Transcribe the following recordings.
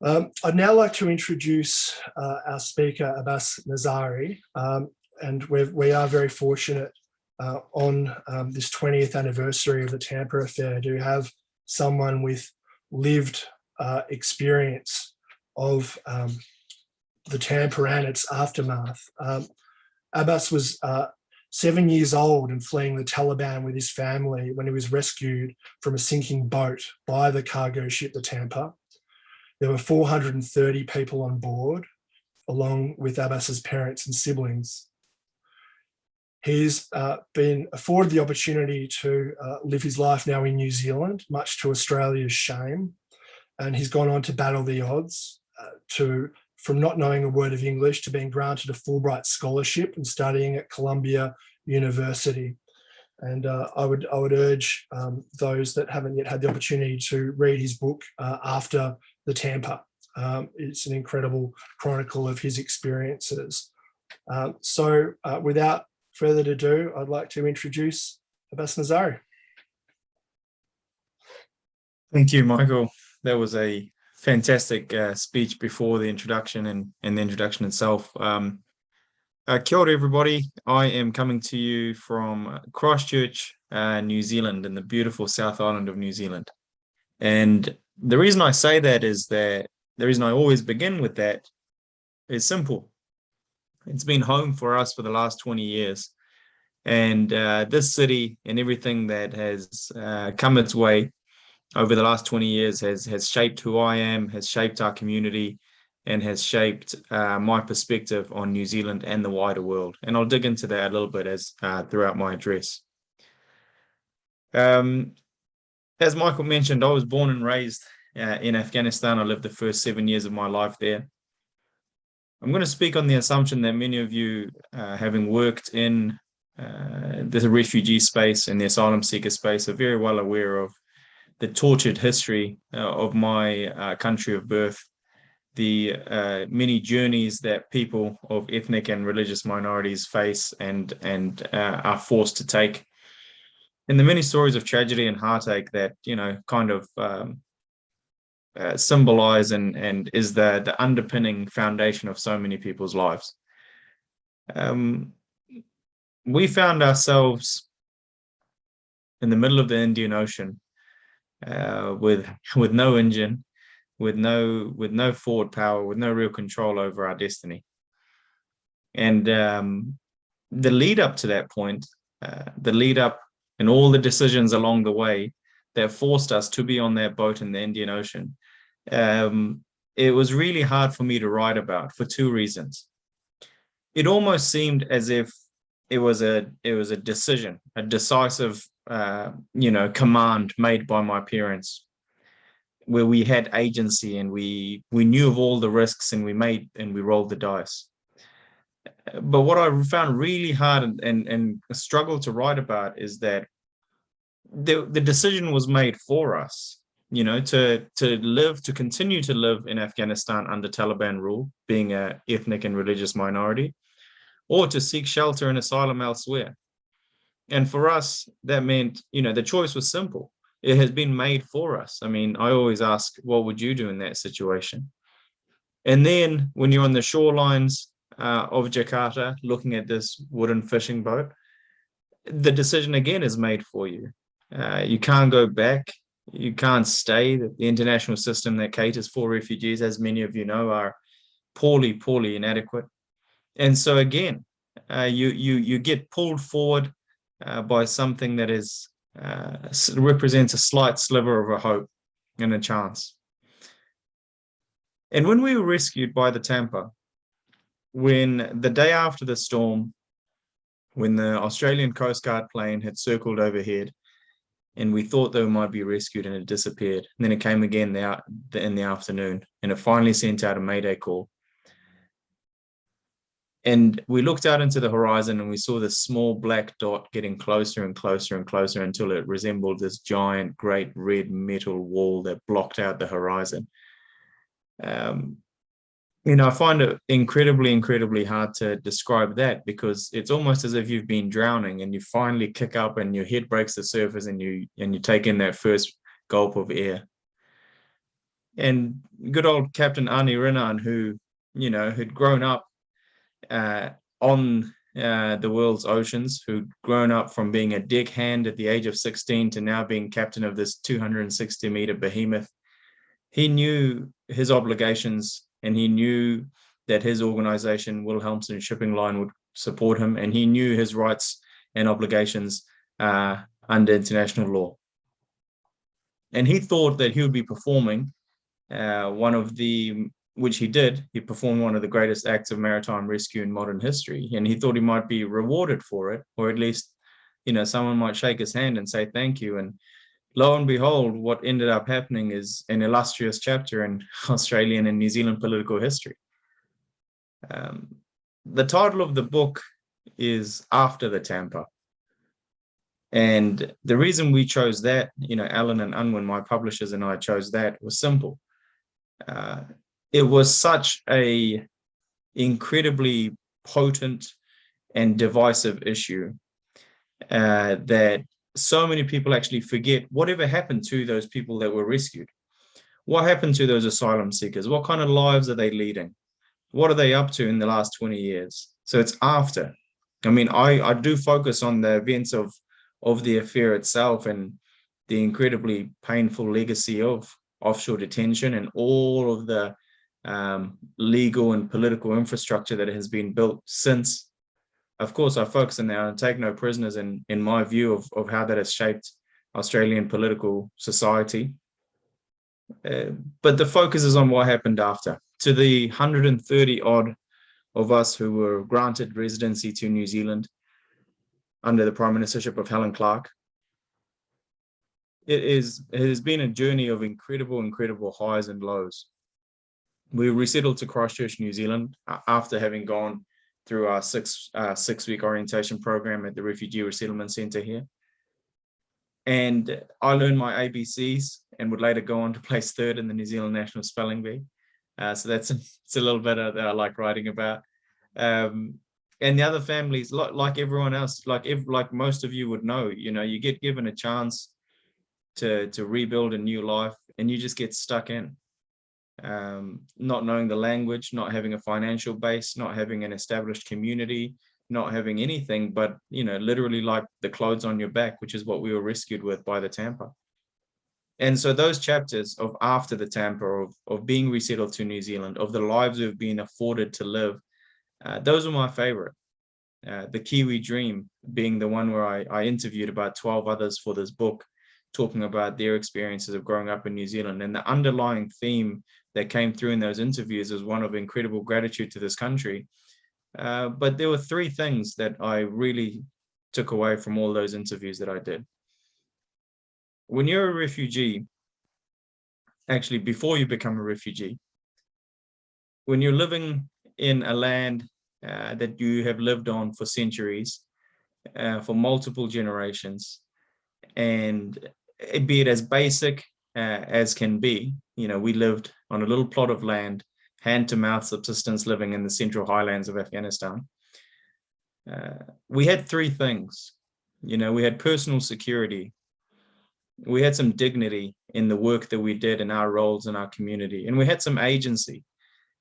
I'd now like to introduce our speaker, Abbas Nazari, and we are very fortunate on this 20th anniversary of the Tampa affair to have someone with lived experience of the Tampa and its aftermath. Abbas was 7 years old and fleeing the Taliban with his family when he was rescued from a sinking boat by the cargo ship, the Tampa. There were 430 people on board, along with Abbas's parents and siblings. He's been afforded the opportunity to live his life now in New Zealand, much to Australia's shame. And he's gone on to battle the odds, from not knowing a word of English to being granted a Fulbright scholarship and studying at Columbia University. And I would urge those that haven't yet had the opportunity to read his book, After the Tampa. It's an incredible chronicle of his experiences. So without further ado, I'd like to introduce Abbas Nazari. Thank you, Michael. That was a fantastic speech before the introduction and the introduction itself. Kia ora, everybody. I am coming to you from Christchurch, New Zealand, in the beautiful South Island of New Zealand. And the reason I say that is that the reason I always begin with that is simple. It's been home for us for the last 20 years. And this city and everything that has come its way over the last 20 years has shaped who I am, has shaped our community, and has shaped my perspective on New Zealand and the wider world. And I'll dig into that a little bit as throughout my address. As Michael mentioned, I was born and raised in Afghanistan. I lived the first 7 years of my life there. I'm going to speak on the assumption that many of you, having worked in the refugee space and the asylum seeker space, are very well aware of the tortured history of my country of birth, the many journeys that people of ethnic and religious minorities face and are forced to take, and the many stories of tragedy and heartache that, you know, kind of symbolize and is the underpinning foundation of so many people's lives. We found ourselves in the middle of the Indian Ocean with no engine, with no forward power, with no real control over our destiny. And the lead up to that point, the lead up and all the decisions along the way that forced us to be on that boat in the Indian Ocean, it was really hard for me to write about for two reasons. It almost seemed as if it was a decision, a decisive command made by my parents, where we had agency and we knew of all the risks and we rolled the dice. But what I found really hard and struggled to write about is that the decision was made for us, you know, to continue to live in Afghanistan under Taliban rule, being an ethnic and religious minority, or to seek shelter and asylum elsewhere. And for us, that meant, you know, the choice was simple. It has been made for us. I mean, I always ask, what would you do in that situation? And then when you're on the shorelines of Jakarta, looking at this wooden fishing boat, the decision again is made for you. You can't go back. You can't stay. The international system that caters for refugees, as many of you know, are poorly inadequate. And so again, you get pulled forward by something that is represents a slight sliver of a hope and a chance. And when we were rescued by the Tampa, when the day after the storm, when the Australian Coast Guard plane had circled overhead, and we thought they might be rescued, and it disappeared. And then it came again in the afternoon, and it finally sent out a Mayday call. And we looked out into the horizon and we saw this small black dot getting closer and closer and closer until it resembled this giant, great red metal wall that blocked out the horizon. You know, I find it incredibly hard to describe that, because it's almost as if you've been drowning and you finally kick up and your head breaks the surface and you take in that first gulp of air. And good old Captain Arnie Rinnan, who, had grown up on the world's oceans, who'd grown up from being a deckhand at the age of 16 to now being captain of this 260-meter behemoth. He knew his obligations, and he knew that his organization, Wilhelmsen Shipping Line, would support him, and he knew his rights and obligations under international law. And he thought that he would be performing which he did. He performed one of the greatest acts of maritime rescue in modern history, and he thought he might be rewarded for it, or at least, someone might shake his hand and say thank you. And lo and behold, what ended up happening is an illustrious chapter in Australian and New Zealand political history. The title of the book is After the Tampa. And the reason we chose that, Alan and Unwin, my publishers, and I chose that was simple. It was such a incredibly potent and divisive issue that so many people actually forget whatever happened to those people that were rescued. What happened to those asylum seekers? What kind of lives are they leading? What are they up to in the last 20 years? So it's after. I mean, I do focus on the events of the affair itself and the incredibly painful legacy of offshore detention and all of the legal and political infrastructure that has been built since. Of course, I focus on that and take no prisoners in my view of how that has shaped Australian political society. But the focus is on what happened after. To the 130 odd of us who were granted residency to New Zealand under the Prime Ministership of Helen Clark, it has been a journey of incredible highs and lows. We resettled to Christchurch, New Zealand, after having gone through our six-week orientation program at the Refugee Resettlement Centre here. And I learned my ABCs and would later go on to place third in the New Zealand National Spelling Bee. So it's a little bit that I like writing about. And the other families, like everyone else, like most of you would know, you get given a chance to rebuild a new life, and you just get stuck in. Not knowing the language, not having a financial base, not having an established community, not having anything but, literally like the clothes on your back, which is what we were rescued with by the Tampa. And so those chapters of after the Tampa, of being resettled to New Zealand, of the lives we've been afforded to live, those are my favorite. The Kiwi Dream being the one where I interviewed about 12 others for this book, talking about their experiences of growing up in New Zealand. And the underlying theme that came through in those interviews is one of incredible gratitude to this country. But there were three things that I really took away from all those interviews that I did. When you're a refugee, actually before you become a refugee, when you're living in a land that you have lived on for centuries, for multiple generations, and be it as basic as can be, we lived on a little plot of land, hand-to-mouth subsistence living in the central highlands of Afghanistan. We had three things. We had personal security. We had some dignity in the work that we did in our roles in our community, and we had some agency.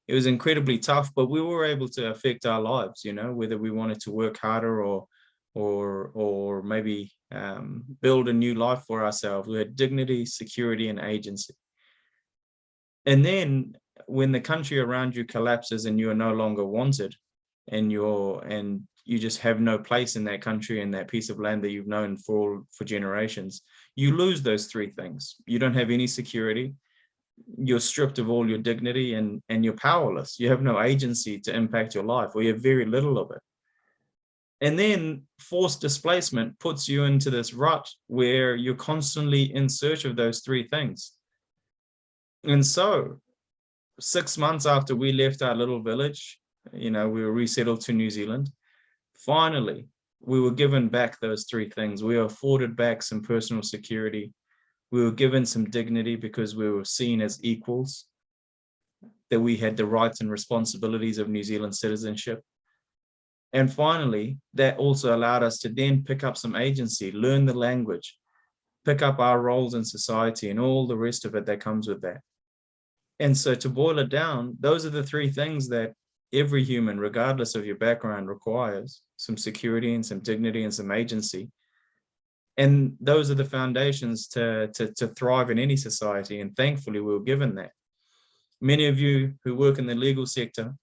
It was incredibly tough, but we were able to affect our lives, whether we wanted to work harder or maybe build a new life for ourselves. We had dignity, security, and agency. And then when the country around you collapses and you are no longer wanted, and you just have no place in that country and that piece of land that you've known for generations, you lose those three things. You don't have any security. You're stripped of all your dignity, and you're powerless. You have no agency to impact your life, or you have very little of it. And then forced displacement puts you into this rut where you're constantly in search of those three things. And so 6 months after we left our little village, we were resettled to New Zealand. Finally, we were given back those three things. We were afforded back some personal security. We were given some dignity because we were seen as equals, that we had the rights and responsibilities of New Zealand citizenship. And finally, that also allowed us to then pick up some agency, learn the language, pick up our roles in society and all the rest of it that comes with that. And so to boil it down, those are the three things that every human, regardless of your background, requires: some security and some dignity and some agency. And those are the foundations to thrive in any society. And thankfully, we were given that. Many of you who work in the legal sector,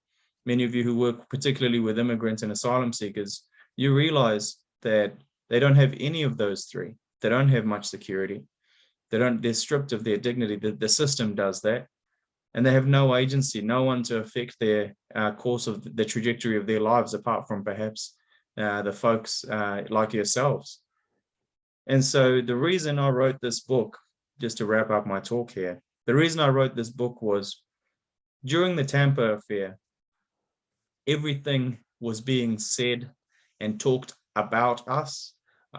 many of you who work particularly with immigrants and asylum seekers, you realize that they don't have any of those three. They don't have much security. They're stripped of their dignity. The system does that. And they have no agency, no one to affect their course of the trajectory of their lives, apart from perhaps the folks like yourselves. And so the reason I wrote this book, just to wrap up my talk here, the reason I wrote this book was during the Tampa affair, everything was being said and talked about us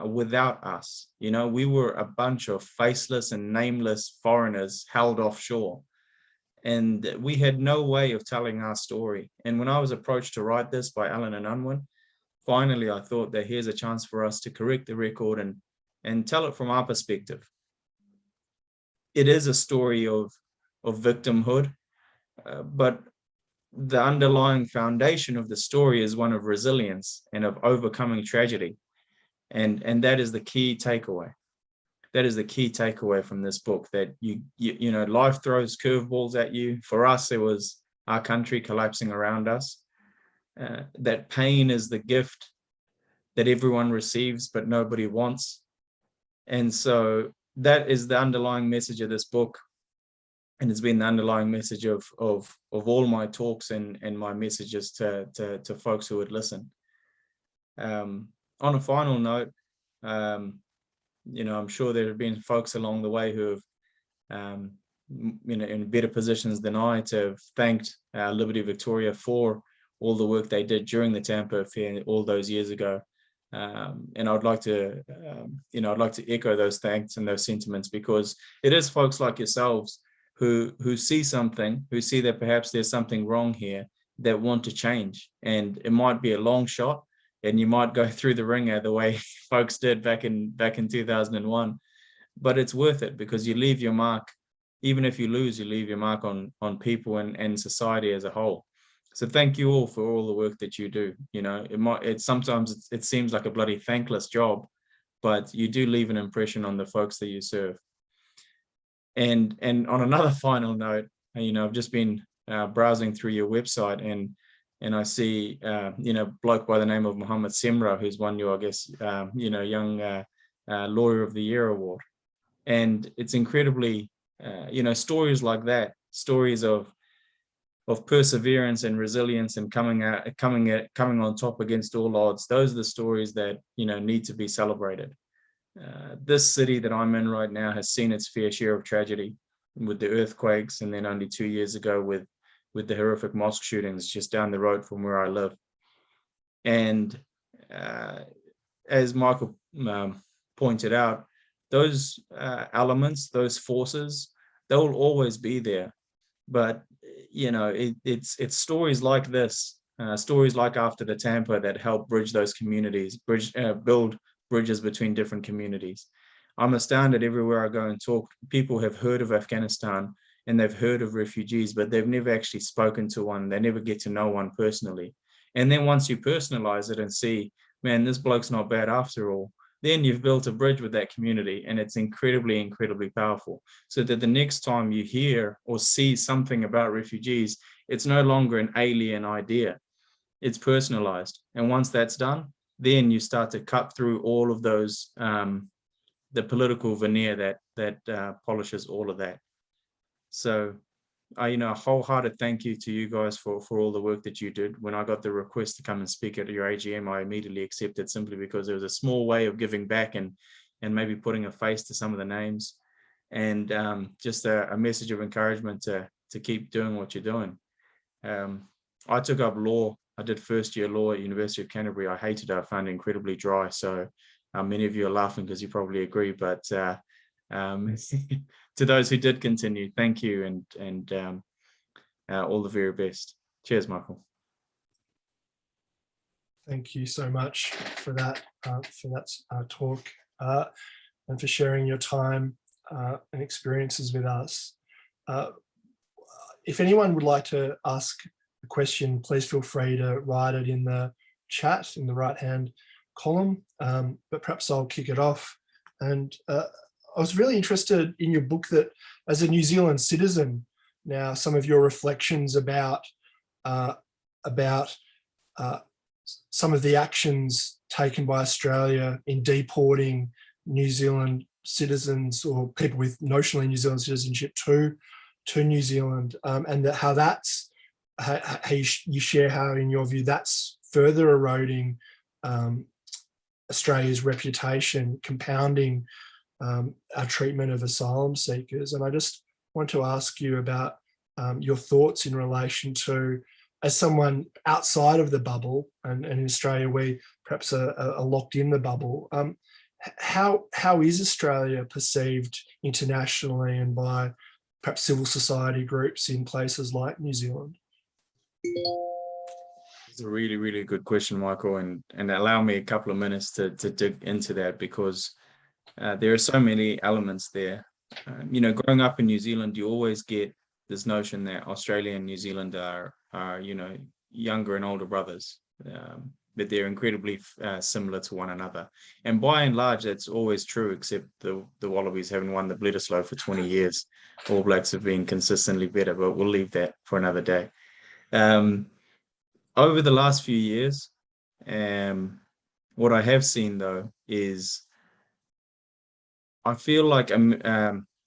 without us. You know, we were a bunch of faceless and nameless foreigners held offshore. And we had no way of telling our story. And when I was approached to write this by Alan and Unwin, finally I thought that here's a chance for us to correct the record and tell it from our perspective. It is a story of victimhood, but the underlying foundation of the story is one of resilience and of overcoming tragedy. And that is the key takeaway. That is the key takeaway from this book, that you know, life throws curveballs at you. For us, it was our country collapsing around us. That pain is the gift that everyone receives, but nobody wants. And so that is the underlying message of this book. And it's been the underlying message of all my talks and my messages to folks who would listen. On a final note, you know, I'm sure there have been folks along the way who have, you know, in better positions than I to have thanked Liberty Victoria for all the work they did during the Tampa affair all those years ago. And I'd like to, you know, I'd like to echo those thanks and those sentiments, because it is folks like yourselves who see something, who see that perhaps there's something wrong here, that want to change. And it might be a long shot, and you might go through the ringer the way folks did back in 2001, but it's worth it, because you leave your mark. Even if you lose, you leave your mark on people and society as a whole. So thank you all for all the work that you do. You know, sometimes it seems like a bloody thankless job, but you do leave an impression on the folks that you serve. And on another final note, you know, I've just been browsing through your website, and I see, you know, a bloke by the name of Mohammed Semra, who's won your, I guess, you know, Young Lawyer of the Year award. And it's incredibly, you know, stories like that, stories of perseverance and resilience and coming on top against all odds. Those are the stories that, you know, need to be celebrated. This city that I'm in right now has seen its fair share of tragedy, with the earthquakes, and then only 2 years ago with the horrific mosque shootings just down the road from where I live. And as Michael pointed out, those elements, those forces, they will always be there. But, you know, it's stories like this, stories like after the Tampa, that help bridge those communities, build bridges between different communities. I'm astounded everywhere I go and talk. People have heard of Afghanistan and they've heard of refugees, but they've never actually spoken to one. They never get to know one personally. And then once you personalize it and see, man, this bloke's not bad after all, then you've built a bridge with that community, and it's incredibly, incredibly powerful. So that the next time you hear or see something about refugees, it's no longer an alien idea. It's personalized. And once that's done, then you start to cut through all of those, the political veneer that polishes all of that. So, you know, a wholehearted thank you to you guys for all the work that you did. When I got the request to come and speak at your AGM, I immediately accepted, simply because it was a small way of giving back and maybe putting a face to some of the names, and just a message of encouragement to keep doing what you're doing. I took up law. I did first year law at University of Canterbury. I hated it. I found it incredibly dry. So many of you are laughing because you probably agree, but to those who did continue, thank you, and all the very best. Cheers, Michael. Thank you so much for that talk, and for sharing your time and experiences with us. If anyone would like to ask a question, please feel free to write it in the chat in the right-hand column, but perhaps I'll kick it off. And I was really interested in your book that, as a New Zealand citizen, now some of your reflections about some of the actions taken by Australia in deporting New Zealand citizens or people with notionally New Zealand citizenship to New Zealand, and that how that's how you share how, in your view, that's further eroding Australia's reputation, compounding our treatment of asylum seekers. And I just want to ask you about your thoughts in relation to, as someone outside of the bubble, and in Australia we perhaps are locked in the bubble, how is Australia perceived internationally and by perhaps civil society groups in places like New Zealand? It's a really, really good question, Michael, and allow me a couple of minutes to dig into that, because there are so many elements there. Growing up in New Zealand, you always get this notion that Australia and New Zealand are younger and older brothers, but they're incredibly similar to one another. And by and large, that's always true, except the Wallabies haven't won the Bledisloe for 20 years. All Blacks have been consistently better, but we'll leave that for another day. Over the last few years, what I have seen, though, is I feel like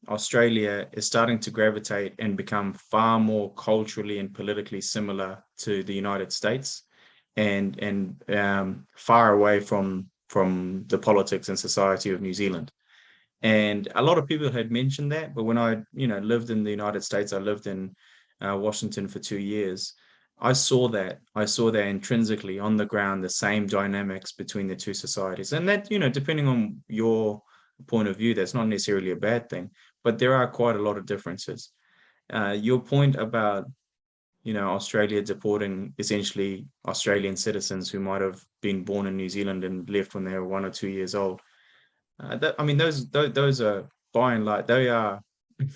Australia is starting to gravitate and become far more culturally and politically similar to the United States, and far away from the politics and society of New Zealand. And a lot of people had mentioned that, but when I lived in the United States, I lived in Washington for 2 years. I saw that intrinsically on the ground, the same dynamics between the two societies. And that, depending on your point of view, that's not necessarily a bad thing, but there are quite a lot of differences. Your point about, Australia deporting essentially Australian citizens who might have been born in New Zealand and left when they were 1 or 2 years old. Those are, by and large, they are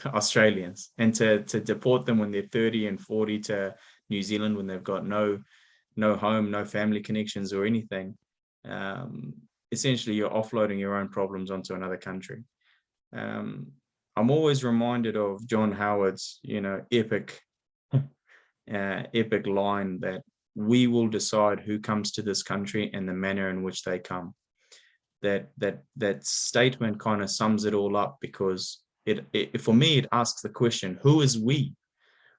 Australians, and to deport them when they're 30 and 40 to New Zealand when they've got no home, no family connections or anything, essentially you're offloading your own problems onto another country. I'm always reminded of John Howard's epic line that we will decide who comes to this country and the manner in which they come. That statement kind of sums it all up, because it for me, it asks the question, who is we?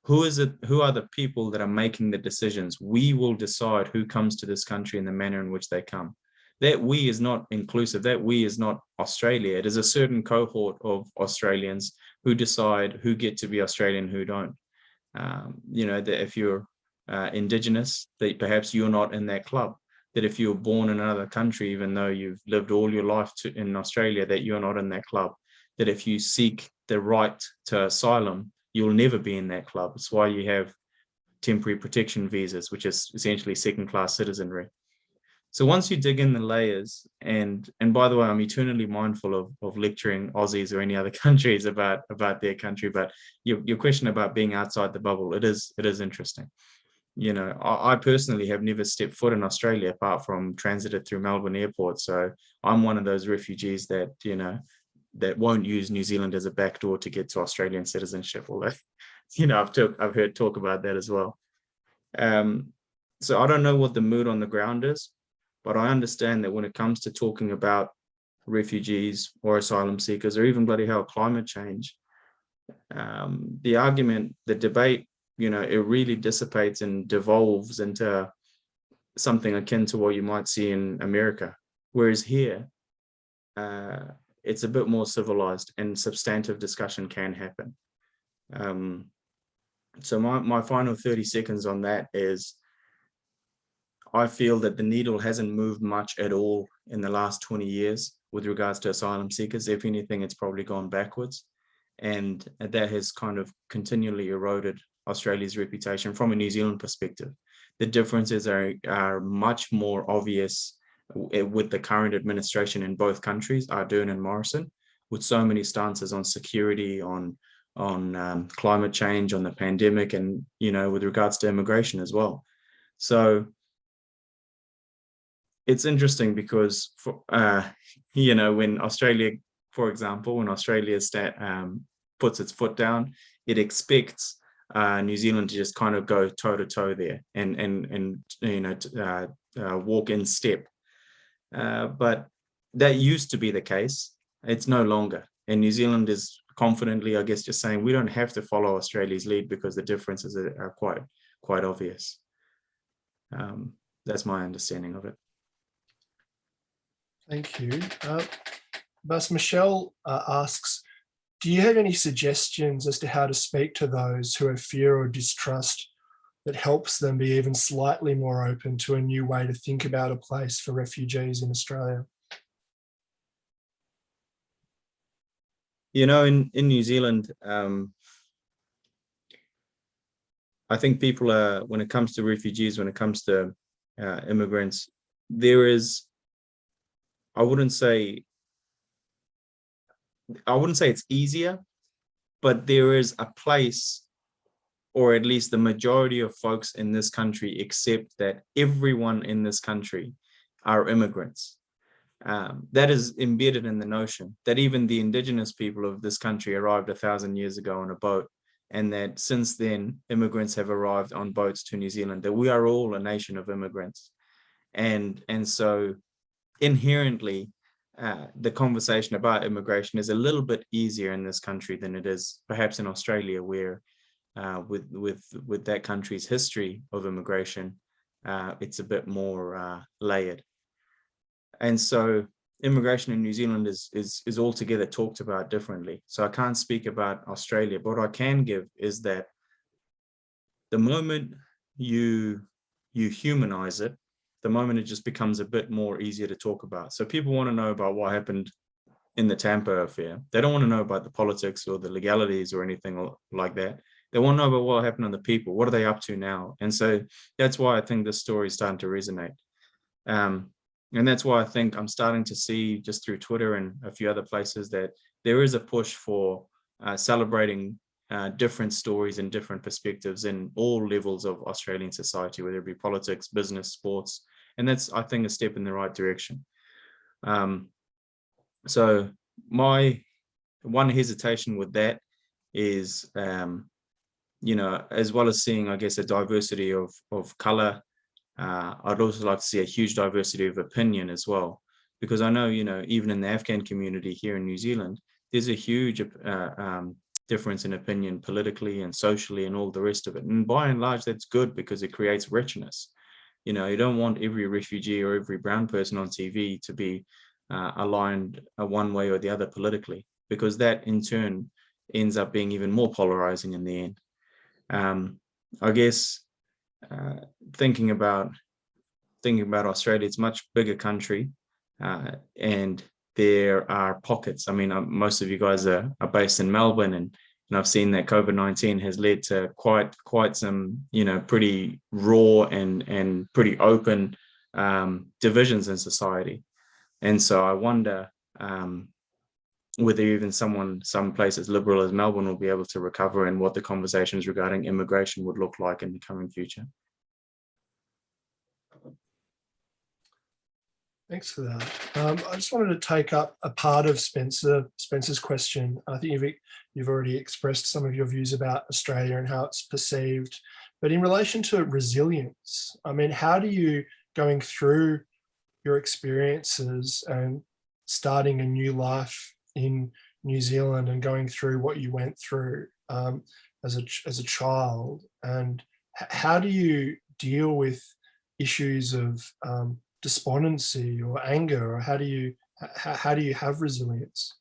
Who is it? Who are the people that are making the decisions? We will decide who comes to this country and the manner in which they come. That we is not inclusive. That we is not Australia. It is a certain cohort of Australians who decide who get to be Australian, who don't. That if you're Indigenous, that perhaps you're not in that club. That if you're born in another country, even though you've lived all your life in Australia, that you're not in that club. That if you seek the right to asylum, you'll never be in that club. It's why you have temporary protection visas, which is essentially second-class citizenry. So once you dig in the layers, and by the way, I'm eternally mindful of lecturing Aussies or any other countries about their country, but your question about being outside the bubble, it is interesting. I personally have never stepped foot in Australia apart from transited through Melbourne Airport. So I'm one of those refugees that, that won't use New Zealand as a backdoor to get to Australian citizenship. Although, I've heard talk about that as well. So I don't know what the mood on the ground is, but I understand that when it comes to talking about refugees or asylum seekers, or even bloody hell climate change, the argument, the debate, it really dissipates and devolves into something akin to what you might see in America. Whereas here, it's a bit more civilized and substantive discussion can happen. So my final 30 seconds on that is, I feel that the needle hasn't moved much at all in the last 20 years with regards to asylum seekers. If anything, it's probably gone backwards. And that has kind of continually eroded Australia's reputation from a New Zealand perspective. The differences are much more obvious with the current administration in both countries, Ardern and Morrison, with so many stances on security, on climate change, on the pandemic, and with regards to immigration as well. So it's interesting because when Australia, for example, when Australia puts its foot down, it expects New Zealand to just kind of go toe to toe there and walk in step. But that used to be the case. It's no longer. And New Zealand is confidently, I guess, just saying we don't have to follow Australia's lead because the differences are quite obvious. That's my understanding of it. Thank you. Bas, Michelle asks, do you have any suggestions as to how to speak to those who have fear or distrust that helps them be even slightly more open to a new way to think about a place for refugees in Australia? In New Zealand, I think people are, when it comes to refugees, when it comes to immigrants, there is, I wouldn't say it's easier, but there is a place, or at least the majority of folks in this country accept that everyone in this country are immigrants. That is embedded in the notion that even the indigenous people of this country arrived 1,000 years ago on a boat, and that since then immigrants have arrived on boats to New Zealand, that we are all a nation of immigrants. And so inherently, the conversation about immigration is a little bit easier in this country than it is perhaps in Australia, where with that country's history of immigration, it's a bit more layered. And so immigration in New Zealand is altogether talked about differently. So I can't speak about Australia, but what I can give is that the moment you humanize it, the moment it just becomes a bit more easier to talk about. So people want to know about what happened in the Tampa affair. They don't want to know about the politics or the legalities or anything like that. They want to know about what happened on the people. What are they up to now? And so that's why I think this story is starting to resonate. And that's why I think I'm starting to see, just through Twitter and a few other places, that there is a push for celebrating different stories and different perspectives in all levels of Australian society, whether it be politics, business, sports. And that's, I think, a step in the right direction. So my one hesitation with that is, as well as seeing, I guess, a diversity of color, I'd also like to see a huge diversity of opinion as well, because I know, even in the Afghan community here in New Zealand, there's a huge difference in opinion politically and socially and all the rest of it. And by and large, that's good because it creates richness. You don't want every refugee or every brown person on TV to be aligned one way or the other politically, because that in turn ends up being even more polarizing in the end. I guess thinking about Australia, it's a much bigger country, and there are pockets. I mean, most of you guys are based in Melbourne, and I've seen that COVID-19 has led to quite some, pretty raw and pretty open divisions in society. And so I wonder whether even some place as liberal as Melbourne will be able to recover, and what the conversations regarding immigration would look like in the coming future. Thanks for that. I just wanted to take up a part of Spencer's question. I think you've already expressed some of your views about Australia and how it's perceived, but in relation to resilience, I mean, how do you, going through your experiences and starting a new life in New Zealand and going through what you went through as a child, and how do you deal with issues of despondency or anger, or how do you have resilience?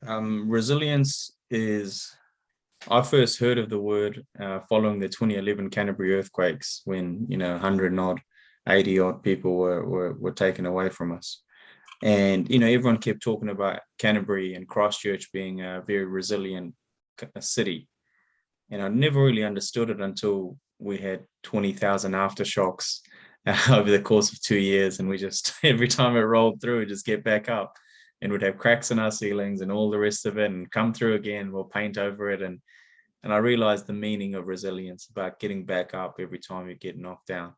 Resilience is, I first heard of the word following the 2011 Canterbury earthquakes, when 180 odd people were taken away from us, and everyone kept talking about Canterbury and Christchurch being a very resilient city, and I never really understood it until we had 20,000 aftershocks over the course of 2 years, and we just, every time it rolled through, it just get back up. and we'd have cracks in our ceilings and all the rest of it, and come through again, we'll paint over it. And I realized the meaning of resilience, about getting back up every time you get knocked down.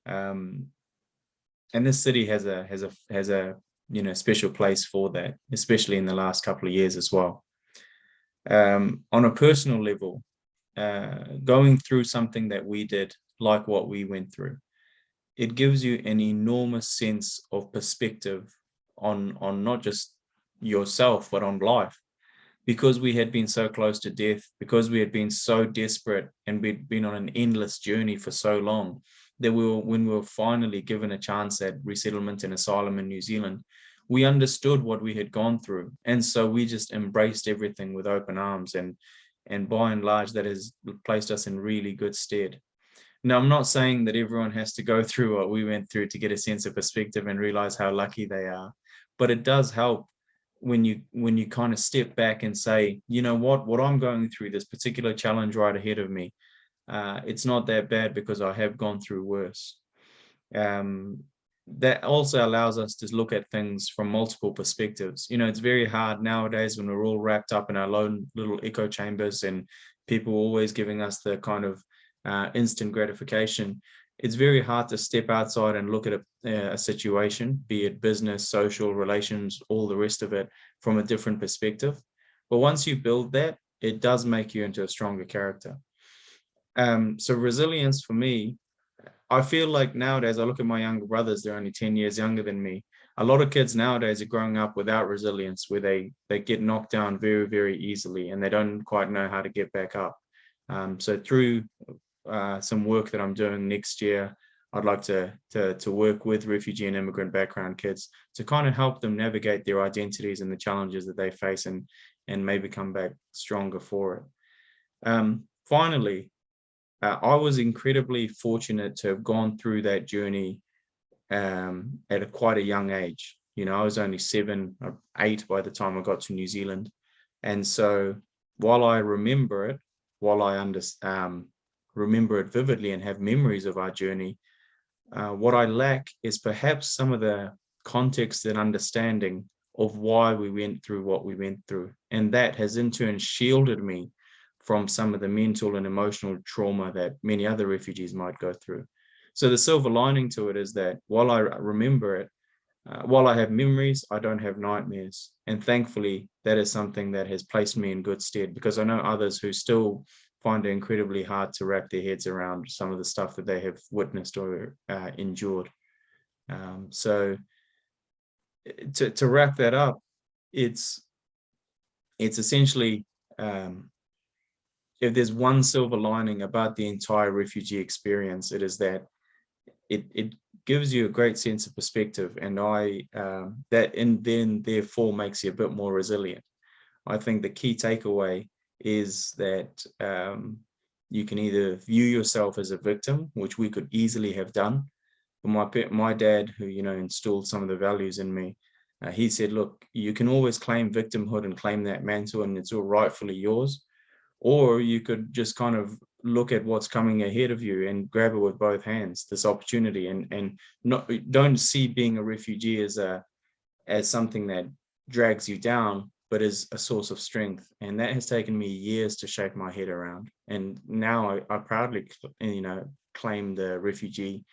And this city has a special place for that, especially in the last couple of years as well. On a personal level, going through something that we did, like what we went through, it gives you an enormous sense of perspective on not just yourself, but on life. Because we had been so close to death, because we had been so desperate, and we'd been on an endless journey for so long, that when we were finally given a chance at resettlement and asylum in New Zealand, we understood what we had gone through. And so we just embraced everything with open arms, and by and large, that has placed us in really good stead. Now, I'm not saying that everyone has to go through what we went through to get a sense of perspective and realize how lucky they are, but it does help when you kind of step back and say, you know what I'm going through, this particular challenge right ahead of me, it's not that bad because I have gone through worse. That also allows us to look at things from multiple perspectives. It's very hard nowadays when we're all wrapped up in our own little echo chambers, and people always giving us the kind of instant gratification. It's very hard to step outside and look at a situation, be it business, social, relations, all the rest of it, from a different perspective. But once you build that, it does make you into a stronger character. So resilience for me, I feel like nowadays, I look at my younger brothers, they're only 10 years younger than me. A lot of kids nowadays are growing up without resilience, where they get knocked down very, very easily, and they don't quite know how to get back up. So through some work that I'm doing next year, I'd like to work with refugee and immigrant background kids to kind of help them navigate their identities and the challenges that they face, and maybe come back stronger for it. Finally, I was incredibly fortunate to have gone through that journey at quite a young age. I was only 7 or 8 by the time I got to New Zealand. And so while I remember it, remember it vividly and have memories of our journey, what I lack is perhaps some of the context and understanding of why we went through what we went through. And that has in turn shielded me from some of the mental and emotional trauma that many other refugees might go through. So the silver lining to it is that while I remember it, while I have memories, I don't have nightmares. And thankfully, that is something that has placed me in good stead, because I know others who still find it incredibly hard to wrap their heads around some of the stuff that they have witnessed or endured. So to wrap that up, it's essentially, if there's one silver lining about the entire refugee experience, it is that it gives you a great sense of perspective, and then therefore makes you a bit more resilient. I think the key takeaway is that you can either view yourself as a victim, which we could easily have done. But my dad, who installed some of the values in me, he said, look, you can always claim victimhood and claim that mantle, and it's all rightfully yours. Or you could just kind of look at what's coming ahead of you and grab it with both hands, this opportunity, and don't see being a refugee as something that drags you down, but as a source of strength. And that has taken me years to shake my head around. And now I proudly, claim the refugee,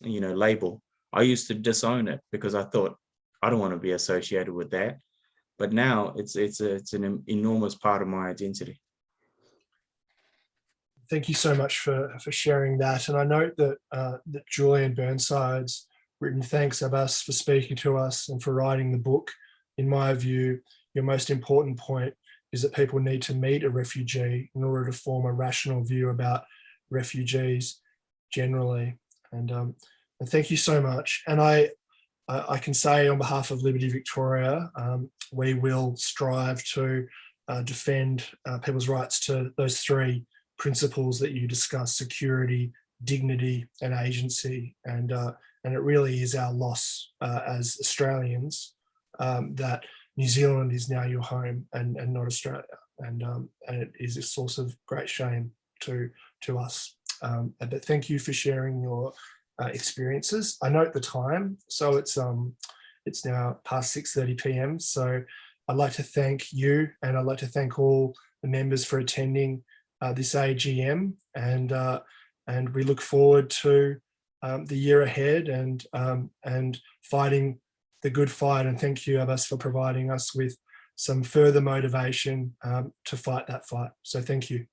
label. I used to disown it because I thought, I don't want to be associated with that. But now it's an enormous part of my identity. Thank you so much for sharing that. And I note that that Julian Burnside's written thanks, Abbas, for speaking to us and for writing the book. In my view, your most important point is that people need to meet a refugee in order to form a rational view about refugees generally. And thank you so much. And I can say on behalf of Liberty Victoria, we will strive to defend people's rights to those 3 principles that you discussed: security, dignity, and agency. And it really is our loss as Australians that New Zealand is now your home and not Australia. And it is a source of great shame to us. But thank you for sharing your experiences. I note the time, so it's It's now past 6:30 p.m. So I'd like to thank you, and I'd like to thank all the members for attending this AGM, and we look forward to the year ahead and fighting the good fight. And thank you, Abbas, for providing us with some further motivation to fight that fight. So thank you.